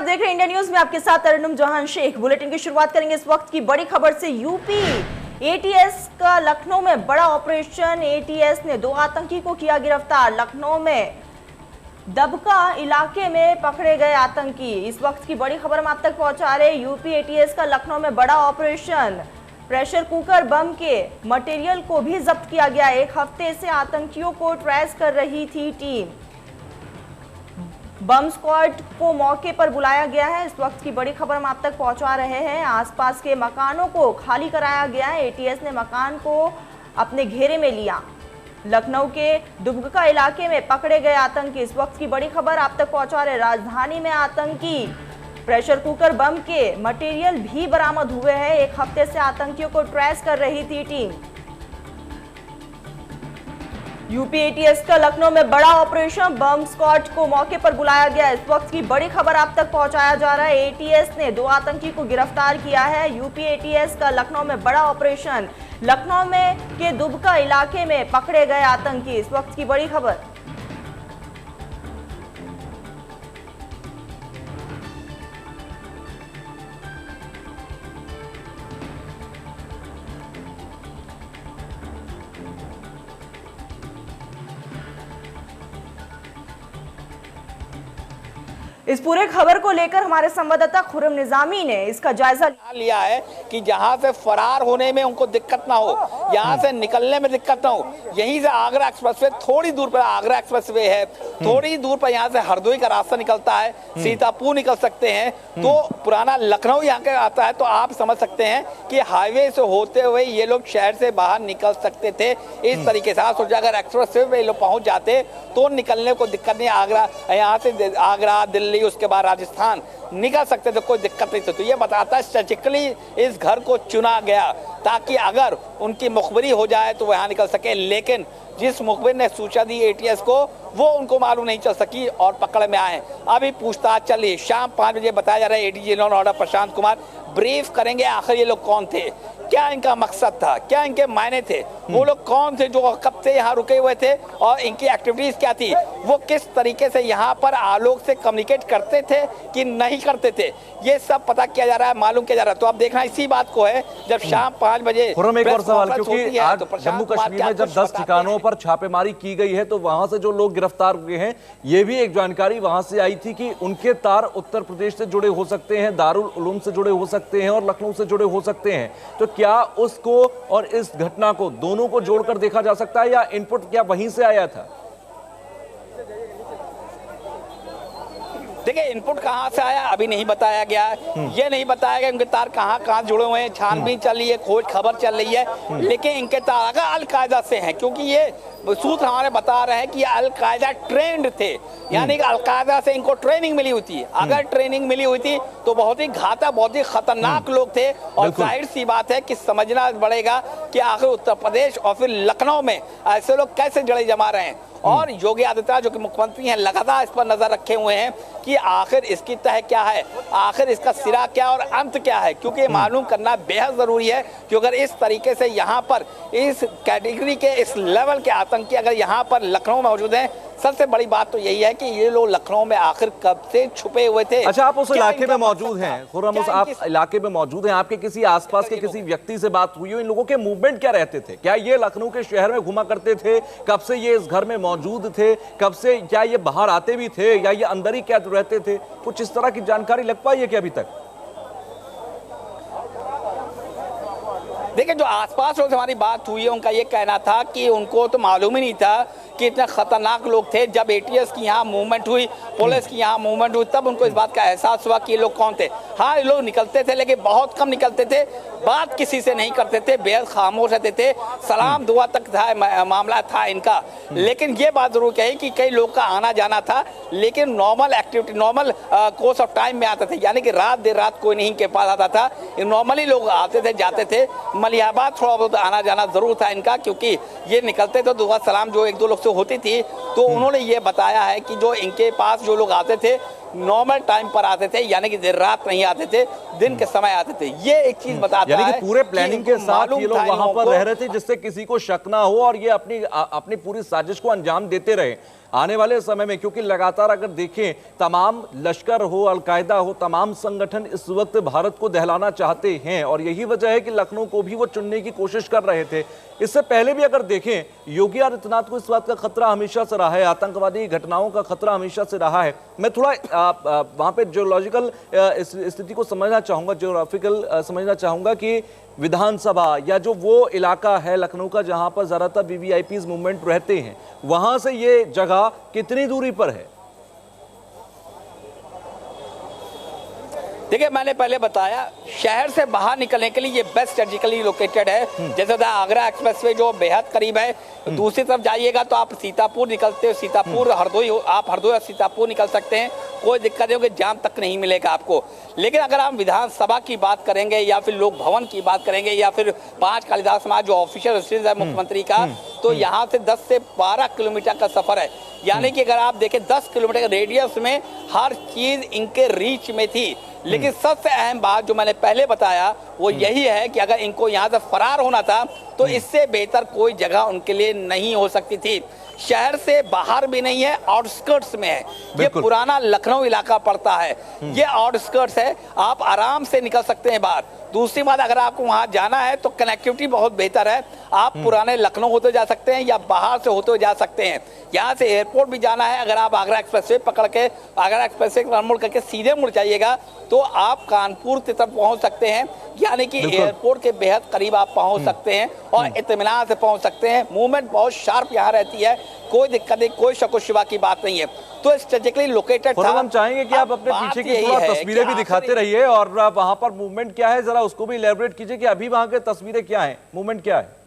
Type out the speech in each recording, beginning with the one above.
आप देख रहे हैं इंडिया न्यूज में, आपके साथ अरुणम जहान शेख। बुलेटिन की शुरुआत करेंगे इस वक्त की बड़ी खबर से। यूपी एटीएस का लखनऊ में बड़ा ऑपरेशन। एटीएस ने 2 आतंकी को किया गिरफ्तार। लखनऊ में दबका इलाके में पकड़े गए आतंकी। इस वक्त की बड़ी खबर हम आप तक पहुंचा रहे। यूपी एटीएस का लखनऊ में बड़ा ऑपरेशन। प्रेशर कुकर बम के मटेरियल को भी जब्त किया गया। 1 हफ्ते से आतंकियों को ट्रेस कर रही थी टीम। बम स्क्वाड को मौके पर बुलाया गया है। इस वक्त की बड़ी खबर हम आप तक पहुंचा रहे हैं। आसपास के मकानों को खाली कराया गया है। एटीएस ने मकान को अपने घेरे में लिया। लखनऊ के दुबका इलाके में पकड़े गए आतंकी। इस वक्त की बड़ी खबर आप तक पहुंचा रहे। राजधानी में आतंकी प्रेशर कुकर बम के मटेरियल भी बरामद हुए हैं। 1 हफ्ते से आतंकियों को ट्रेस कर रही थी टीम। यूपी एटीएस का लखनऊ में बड़ा ऑपरेशन। बम स्क्वाड को मौके पर बुलाया गया। इस वक्त की बड़ी खबर आप तक पहुंचाया जा रहा है। एटीएस ने 2 आतंकी को गिरफ्तार किया है। यूपी एटीएस का लखनऊ में बड़ा ऑपरेशन। लखनऊ में के दुबका इलाके में पकड़े गए आतंकी। इस वक्त की बड़ी खबर। इस पूरे खबर को लेकर हमारे संवाददाता खुरम निजामी ने इसका जायजा लिया है कि जहां से फरार होने में उनको दिक्कत ना हो, यहां से निकलने में दिक्कत ना हो। यहीं से आगरा एक्सप्रेसवे, थोड़ी दूर पर आगरा एक्सप्रेसवे है, थोड़ी दूर पर यहां से हरदोई का रास्ता निकलता है, सीतापुर निकल सकते हैं, तो पुराना लखनऊ यहाँ के आता है। तो आप समझ सकते हैं कि हाईवे से होते हुए ये लोग शहर से बाहर निकल सकते थे इस तरीके से। सोचा अगर एक्सप्रेसवे पे लोग पहुंच जाते तो निकलने को दिक्कत नहीं। आगरा, यहाँ से आगरा, दिल्ली, उसके बाद राजस्थान निकल सकते थे, कोई दिक्कत नहीं थी। तो ये बताता है स्ट्रेटेजिकली इस घर को चुना गया ताकि अगर उनकी मुखबिरी हो जाए तो वो यहाँ निकल सके। लेकिन जिस मुखबिर ने सूचना दी एटीएस को, वो उनको मालूम नहीं चल सकी और पकड़ में आए। अभी पूछताछ चल रही है। शाम 5 बजे बताया जा रहा है ADG law and order Prashant Kumar brief करेंगे आखिर ये लोग कौन थे, क्या इनका मकसद था, क्या इनके मायने थे, वो लोग कौन थे जो कब से यहाँ रुके हुए थे और इनकी एक्टिविटीज क्या थी, वो किस तरीके से यहाँ पर आलोक से कम्युनिकेट करते थे कि नहीं करते थे, ये सब पता किया जा रहा है, मालूम किया जा रहा है। तो आप देखना इसी बात को है जब शाम 5 बजे। एक और सवाल, क्योंकि आज जम्मू कश्मीर में जब 10 ठिकानों पर छापेमारी की गई है तो वहां से जो लोग गिरफ्तार हुए हैं, ये भी एक जानकारी वहां से आई थी कि उनके तार उत्तर प्रदेश से जुड़े हो सकते हैं, दारुल उलूम से जुड़े हो सकते हैं और लखनऊ से जुड़े हो सकते हैं। तो क्या उसको और इस घटना को दोनों को जोड़कर देखा जा सकता है या इनपुट क्या वहीं से आया था? देखिए, इनपुट कहां से आया अभी नहीं बताया गया। ये नहीं बताया गया उनके तार कहां जुड़े हुए हैं। छानबीन चल रही है, खोज खबर चल रही है, लेकिन इनके तार अगर अलकायदा से हैं, क्योंकि ये सूत्र हमारे बता रहे हैं कि अलकायदा ट्रेंड थे, यानी कि अलकायदा से इनको ट्रेनिंग मिली हुई थी। अगर ट्रेनिंग मिली हुई थी तो बहुत ही घातक, बहुत ही खतरनाक लोग थे। और जाहिर सी बात है कि समझना पड़ेगा कि आखिर उत्तर प्रदेश और फिर लखनऊ में ऐसे लोग कैसे जड़े जमा रहे हैं। और योगी आदित्यनाथ जो कि मुख्यमंत्री हैं, लगातार इस पर नजर रखे हुए हैं कि आखिर इसकी तह क्या है, आखिर इसका सिरा क्या और अंत क्या है, क्योंकि मालूम करना बेहद जरूरी है कि अगर इस तरीके से यहाँ पर इस कैटेगरी के, इस लेवल के आतंकी अगर यहाँ पर लखनऊ में मौजूद हैं, सबसे बड़ी बात तो यही है कि ये लोग लखनऊ में आखिर कब से छुपे हुए थे। अच्छा, आप उस इलाके में मौजूद हैं खुर्रम, आप इलाके में मौजूद हैं, आपके किसी आसपास के किसी व्यक्ति से बात हुई हो? इन लोगों के मूवमेंट क्या रहते थे? क्या ये लखनऊ के शहर में घुमा करते थे? कब से ये इस घर में मौजूद थे? कब से, क्या ये बाहर आते भी थे या ये अंदर ही क्या रहते थे? कुछ इस तरह की जानकारी लग पाई है क्या अभी तक? देखिए, जो आसपास लोग हमारी बात हुई है उनका ये कहना था कि उनको तो मालूम ही नहीं था कि इतने खतरनाक लोग थे। जब एटीएस की यहाँ मूवमेंट हुई, पुलिस की यहाँ मूवमेंट हुई, तब उनको इस बात का एहसास हुआ कि ये लोग कौन थे। हाँ, ये लोग निकलते थे लेकिन बहुत कम निकलते थे, बात किसी से नहीं करते थे, बेहद खामोश रहते थे, सलाम दुआ तक था मामला था इनका। लेकिन ये बात जरूर कही कि कई लोग का आना जाना था, लेकिन normal activity, normal course of time में आते थे, यानी कि रात देर रात कोई नहीं के पास आता था। नॉर्मली लोग आते थे, जाते थे। मलिहाबाद थोड़ा बहुत आना जाना जरूर था इनका, क्योंकि ये निकलते थे दुआ सलाम जो 1-2 लोग से होती थी। तो उन्होंने ये बताया है कि जो इनके पास जो लोग आते थे नॉर्मल टाइम पर आते थे, यानी कि देर रात नहीं आते थे, दिन के समय आते थे। ये एक चीज बताता है, यानी कि पूरे प्लानिंग के साथ ये लोग वहां पर रह रहे थे जिससे किसी को शक ना हो और ये अपनी पूरी साजिश को अंजाम देते रहे। आने वाले समय में, क्योंकि लगातार अगर देखें तमाम लश्कर हो, अलकायदा हो, तमाम संगठन इस वक्त भारत को दहलाना चाहते हैं और यही वजह है कि लखनऊ को भी वो चुनने की कोशिश कर रहे थे। इससे पहले भी अगर देखें योगी आदित्यनाथ को इस बात का खतरा हमेशा से रहा है, आतंकवादी घटनाओं का खतरा हमेशा से रहा है। मैं थोड़ा वहां पे जियोलॉजिकल स्थिति को समझना चाहूंगा, ज्योग्राफिकल समझना चाहूंगा कि विधानसभा या जो वो इलाका है लखनऊ का जहां पर ज्यादातर वीवीआईपीज मूवमेंट रहते हैं, वहां से ये जगह कितनी दूरी पर है? देखिए, मैंने पहले बताया शहर से बाहर निकलने के लिए ये बेस्ट स्ट्रेटेजिकली लोकेटेड है। जैसे आगरा एक्सप्रेसवे जो बेहद करीब है, दूसरी तरफ जाइएगा तो आप सीतापुर निकलते हो, सीतापुर हरदोई, आप हरदोई और सीतापुर निकल सकते हैं, कोई दिक्कत नहीं होगी, जाम तक नहीं मिलेगा आपको। लेकिन अगर हम विधानसभा की बात करेंगे या फिर लोक भवन की बात करेंगे या फिर 5 कालिदास समाज जो ऑफिशियल रेसिडेंस है मुख्यमंत्री का, तो यहाँ से 10 से 12 किलोमीटर का सफर है। यानी कि अगर आप देखें 10 किलोमीटर के रेडियस में हर चीज इनके रीच में थी। लेकिन सबसे अहम बात जो मैंने पहले बताया वो यही है कि अगर इनको यहाँ से फरार होना था तो इससे बेहतर कोई जगह उनके लिए नहीं हो सकती थी। शहर से बाहर भी नहीं है, आउटस्कर्ट्स में है। ये पुराना लखनऊ इलाका पड़ता है, ये आउटस्कर्ट्स है, आप आराम से निकल सकते हैं बाहर। दूसरी बात, अगर आपको वहां जाना है तो कनेक्टिविटी बहुत बेहतर है, आप पुराने लखनऊ होते जा सकते हैं या बाहर से होते हुए जा सकते हैं। यहाँ से एयरपोर्ट भी जाना है, अगर आप आगरा एक्सप्रेसवे पकड़ के आगरा एक्सप्रेसवे मुड़ करके सीधे मुड़ जाइएगा तो आप कानपुर की तरफ पहुंच सकते हैं। यानी कि एयरपोर्ट के बेहद करीब आप पहुंच सकते हैं और इत्मीनान से पहुंच सकते हैं। मूवमेंट बहुत शार्प यहाँ रहती है, कोई दिक्कत नहीं, कोई शक शिवा की बात नहीं है। तो स्ट्रेटेजिकली लोकेटेड था। हम चाहेंगे कि आप अपने पीछे की थोड़ा तस्वीरें भी दिखाते रहिए और वहां पर मूवमेंट क्या है जरा उसको भी इलैबोरेट कीजिए कि अभी वहां के तस्वीरें क्या है, मूवमेंट क्या है।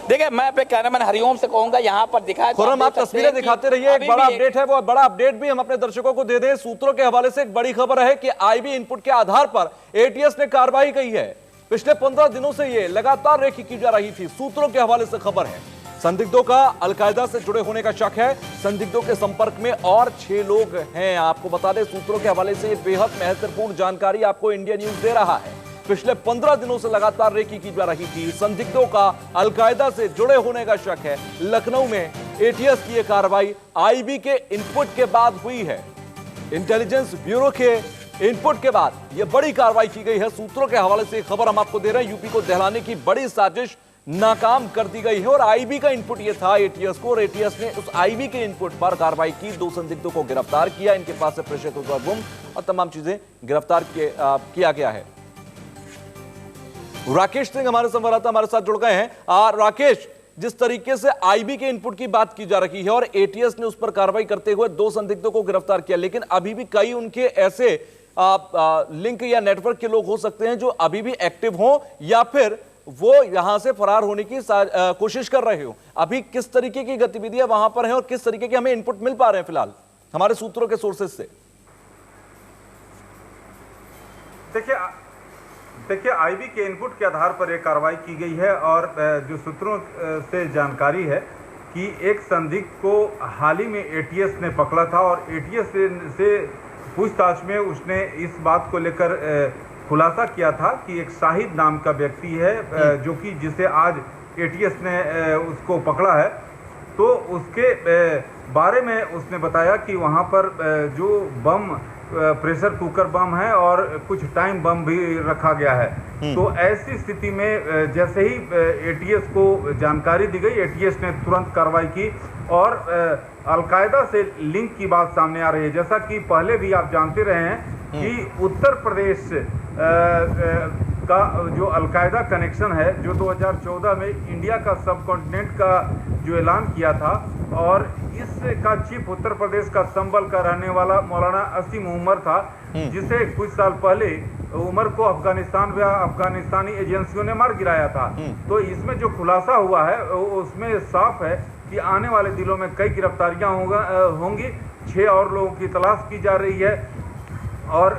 देखिए, मैं अपने कैमरामैन हरिओम से कहूंगा यहाँ पर दिखाया। खुर्रम, आप तस्वीरें दिखाते रहिए। एक बड़ा अपडेट है, वो बड़ा अपडेट भी हम अपने दर्शकों को दे दें। सूत्रों के हवाले से एक बड़ी खबर है कि आईबी इनपुट के आधार पर एटीएस ने कार्रवाई की है। पिछले 15 दिनों से ये लगातार रेकी की जा रही थी। सूत्रों के हवाले से खबर है, संदिग्धों का अलकायदा से जुड़े होने का शक है। संदिग्धों के संपर्क में और 6 लोग हैं। आपको बता दें, सूत्रों के हवाले से बेहद महत्वपूर्ण जानकारी आपको इंडिया न्यूज दे रहा है। पिछले 15 दिनों से लगातार रेकी की जा रही थी। संदिग्धों का अलकायदा से जुड़े होने का शक है। लखनऊ में एटीएस की यह कार्रवाई आईबी के इनपुट के बाद हुई है। इंटेलिजेंस ब्यूरो के इनपुट के बाद यह बड़ी कार्रवाई की गई है। सूत्रों के हवाले से खबर हम आपको दे रहे हैं। यूपी को दहलाने की बड़ी साजिश नाकाम कर दी गई है और आईबी का इनपुट यह था एटीएस को, और एटीएस ने उस आईबी के इनपुट पर कार्रवाई की। 2 संदिग्धों को गिरफ्तार किया। इनके पास से प्रेषित हुआ बम और तमाम चीजें गिरफ्तार किया गया है। राकेश सिंह हमारे संवाददाता हमारे साथ जुड़ गए हैं। राकेश, जिस तरीके से आईबी के इनपुट की बात की जा रही है और एटीएस ने उस पर कार्रवाई करते हुए 2 संदिग्धों को गिरफ्तार किया, लेकिन अभी भी कई उनके ऐसे लिंक या नेटवर्क के लोग हो सकते हैं जो अभी भी एक्टिव हों या फिर वो यहां से फरार होने की कोशिश कर रहे हो। अभी किस तरीके की गतिविधियां वहां पर हैं और किस तरीके के हमें इनपुट मिल पा रहे हैं फिलहाल हमारे सूत्रों के सोर्सेज से? देखिए, आईबी के इनपुट के आधार पर एक कार्रवाई की गई है और जो सूत्रों से जानकारी है कि एक संदिग्ध को हाल ही में एटीएस ने पकड़ा था और एटीएस से पूछताछ में उसने इस बात को लेकर खुलासा किया था कि एक शाहिद नाम का व्यक्ति है जो कि जिसे आज एटीएस ने उसको पकड़ा है। तो उसके बारे में उसने बताया कि वहाँ पर जो बम प्रेशर कुकर बम है और कुछ टाइम बम भी रखा गया है। तो ऐसी स्थिति में जैसे ही एटीएस को जानकारी दी गई, एटीएस ने तुरंत कार्रवाई की और अलकायदा से लिंक की बात सामने आ रही है। जैसा कि पहले भी आप जानते रहे हैं कि उत्तर प्रदेश का जो अलकायदा कनेक्शन है, जो 2014 में इंडिया का सब कॉन्टिनेंट का जो ऐलान किया था और इसका चीफ उत्तर प्रदेश का संबल का रहने वाला मौलाना असीम उमर था, जिसे कुछ साल पहले उमर को अफगानिस्तान व अफगानिस्तानी एजेंसियों ने मार गिराया था। तो इसमें जो खुलासा हुआ है उसमें साफ है कि आने वाले दिनों में कई गिरफ्तारियां होंगी। 6 और लोगों की तलाश की जा रही है और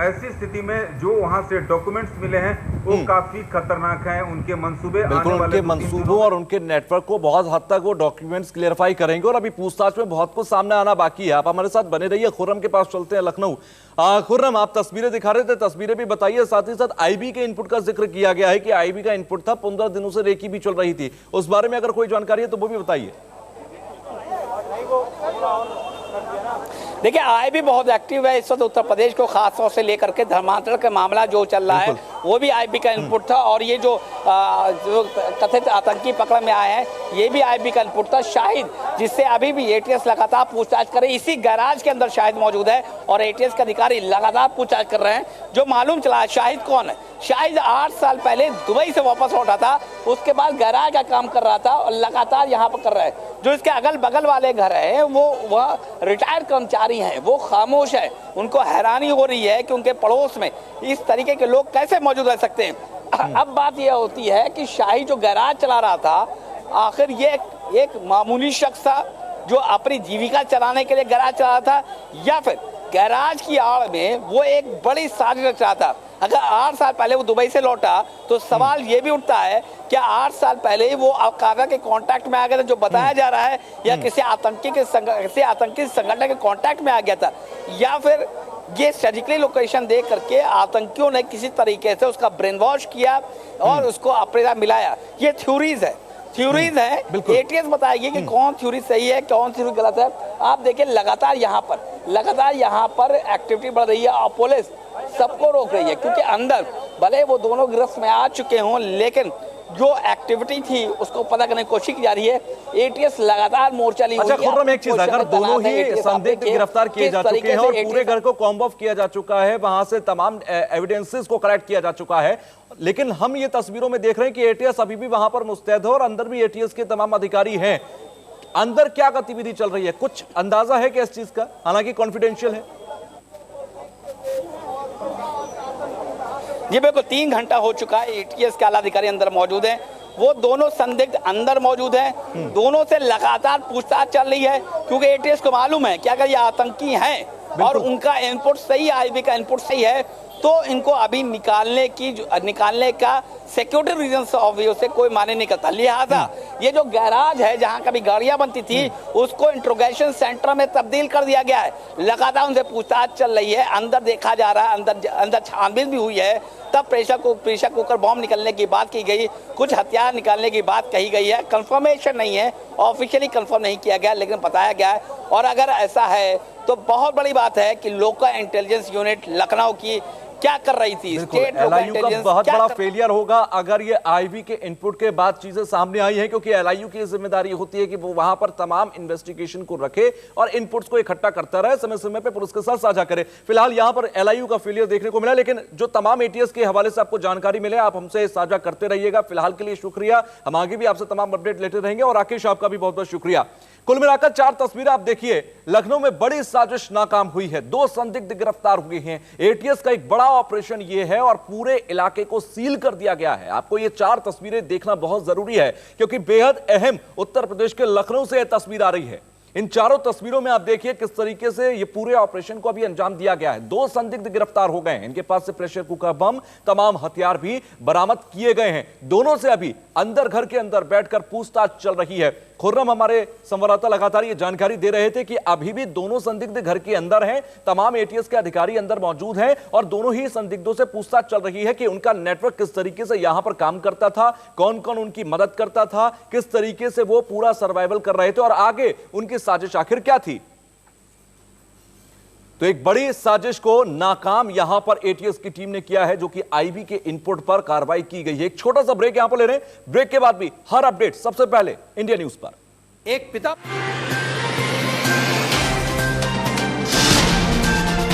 ऐसी स्थिति में जो वहां से डॉक्यूमेंट्स मिले हैं वो काफी खतरनाक हैं। उनके मंसूबे, बिल्कुल उनके मंसूबों और उनके नेटवर्क को बहुत हद तक वो डॉक्यूमेंट्स क्लियरिफाई करेंगे और अभी पूछताछ में बहुत कुछ सामने आना बाकी है। आप हमारे साथ बने रहिए। खुर्रम के पास चलते हैं, लखनऊ। खुर्रम, आप तस्वीरें दिखा रहे थे, तस्वीरें भी बताइए। साथ ही साथ आईबी के इनपुट का जिक्र किया गया है कि आईबी का इनपुट था, 15 दिनों से रेकी भी चल रही थी। उस बारे में अगर कोई जानकारी है तो वो भी बताइए। देखिए, आईबी बहुत एक्टिव है इस वक्त उत्तर प्रदेश को खास तौर से लेकर के। धर्मांतरण का मामला जो चल रहा है वो भी आईबी का इनपुट था, और ये जो कथित आतंकी पकड़ में आए हैं ये भी आईबी का इनपुट था। शाहिद, जिससे अभी भी एटीएस लगातार पूछताछ कर रही है, इसी गैराज के अंदर शाहिद मौजूद है और एटीएस के अधिकारी लगातार पूछताछ कर रहे हैं। जो मालूम चला है शाहिद कौन है, शाहिद 8 साल पहले दुबई से वापस लौटा था, उसके बाद गैराज का काम कर रहा था और लगातार यहाँ पर कर रहा है। जो इसके अगल बगल वाले घर है वह रिटायर्ड कर्मचारी हैं, वो खामोश है। उनको हैरानी हो रही है कि उनके पड़ोस में इस तरीके के लोग कैसे मौजूद रह सकते हैं। अब बात यह होती है कि शाहिद जो गैराज चला रहा था, आखिर ये एक मामूली शख्स था जो अपनी जीविका चलाने के लिए गैराज चला रहा था, या फिर गैराज की आड़ में वो एक बड़ी साजिश रच रहा था। अगर 8 साल पहले वो दुबई से लौटा तो सवाल ये भी उठता है कि 8 साल पहले वो अलकायदा के कांटेक्ट में आ गया था, जो बताया जा रहा है, या किसी आतंकी संगठन के कांटेक्ट में आ गया था, या फिर ये सर्जिकली लोकेशन देख करके आतंकियों ने किसी तरीके से उसका ब्रेन वॉश किया और उसको अपने साथ मिलाया। ये थ्योरीज है एटीएस बताएगी कि कौन थ्योरी सही है, कौन थ्योरी गलत है। आप देखिए, लगातार यहाँ पर एक्टिविटी बढ़ रही है और पुलिस सबको रोक रही है, क्योंकि अंदर भले वो दोनों गिरफ्त में आ चुके हों, लेकिन जो एक्टिविटी थी उसको पता करने की कोशिश की जा रही है। एटीएस लगातार मोर्चा ली हुई है। अच्छा खुर्रम, एक चीज, अगर दोनों ही संदिग्ध गिरफ्तार किए जा चुके हैं और पूरे घर को कॉम्ब ऑफ किया जा चुका है, वहां से तमाम एविडेंसेस को कलेक्ट किया जा चुका है, लेकिन हम ये तस्वीरों में देख रहे हैं कि एटीएस अभी भी वहां पर मुस्तैद है और अंदर भी एटीएस के तमाम अधिकारी हैं। अंदर क्या गतिविधि चल रही है, कुछ अंदाजा है क्या इस चीज का? हालांकि कॉन्फिडेंशियल है। ये बिल्कुल 3 घंटा हो चुका है, एटीएस के आला अधिकारी अंदर मौजूद हैं, वो दोनों संदिग्ध अंदर मौजूद हैं, दोनों से लगातार पूछताछ चल रही है, क्योंकि एटीएस को मालूम है कि अगर ये आतंकी हैं और उनका इनपुट सही, आईबी का इनपुट सही है, तो इनको अभी निकालने का सिक्योरिटी रीजन से कोई माने नहीं करता। लिहाजा ये जो गैराज है जहां कभी गाड़ियां बनती थी उसको इंट्रोगेशन सेंटर में तब्दील कर दिया गया है। लगातार उनसे पूछताछ चल रही है, अंदर देखा जा रहा है, अंदर छानबीन भी हुई है। तब प्रेशर कुकर बॉम्ब निकलने की बात की गई, कुछ हथियार निकालने की बात कही गई है। कंफर्मेशन नहीं है, ऑफिशियली कंफर्म नहीं किया गया, लेकिन बताया गया है। और अगर ऐसा है तो बहुत बड़ी बात है कि लोकल इंटेलिजेंस यूनिट लखनऊ की क्या कर रही थी। स्टेट एलआईयू का बहुत बड़ा फेलियर होगा अगर ये आईबी के इनपुट के बाद चीजें सामने आई हैं, क्योंकि एलआईयू की जिम्मेदारी होती है कि वो वहां पर तमाम इन्वेस्टिगेशन को रखे और इनपुट्स को इकट्ठा करता रहे, समय समय पे पुलिस के साथ साझा करे। फिलहाल यहां पर एलआईयू का फेलियर देखने को मिला, लेकिन जो तमाम एटीएस के हवाले से आपको जानकारी मिले आप हमसे साझा करते रहिएगा। फिलहाल के लिए शुक्रिया, हम आगे भी आपसे तमाम अपडेट लेते रहेंगे। और राकेश, आपका भी बहुत बहुत शुक्रिया। कुल मिलाकर 4 तस्वीरें आप देखिए, लखनऊ में बड़ी साजिश नाकाम हुई है, 2 संदिग्ध गिरफ्तार हुए हैं, एटीएस का एक बड़ा ऑपरेशन ये है और पूरे इलाके को सील कर दिया गया है। आपको ये 4 तस्वीरें देखना बहुत जरूरी है, क्योंकि बेहद अहम उत्तर प्रदेश के लखनऊ से यह तस्वीर आ रही है। इन चारों तस्वीरों में आप देखिए किस तरीके से ये पूरे ऑपरेशन को अभी अंजाम दिया गया है। 2 संदिग्ध गिरफ्तार हो गए हैं, इनके पास से प्रेशर कुकर बम, तमाम हथियार भी बरामद किए गए हैं। दोनों से अभी अंदर घर के अंदर बैठकर पूछताछ चल रही है। खुर्रम, हमारे संवाददाता लगातार ये जानकारी दे रहे थे कि अभी भी दोनों संदिग्ध घर के अंदर हैं, तमाम एटीएस के अधिकारी अंदर मौजूद हैं और दोनों ही संदिग्धों से पूछताछ चल रही है कि उनका नेटवर्क किस तरीके से यहां पर काम करता था, कौन कौन उनकी मदद करता था, किस तरीके से वो पूरा सर्वाइवल कर रहे थे और आगे उनकी साजिश आखिर क्या थी। तो एक बड़ी साजिश को नाकाम यहां पर एटीएस की टीम ने किया है, जो कि आईबी के इनपुट पर कार्रवाई की गई है। एक छोटा सा ब्रेक यहां पर ले रहे हैं, ब्रेक के बाद भी हर अपडेट सबसे पहले इंडिया न्यूज पर। एक पिता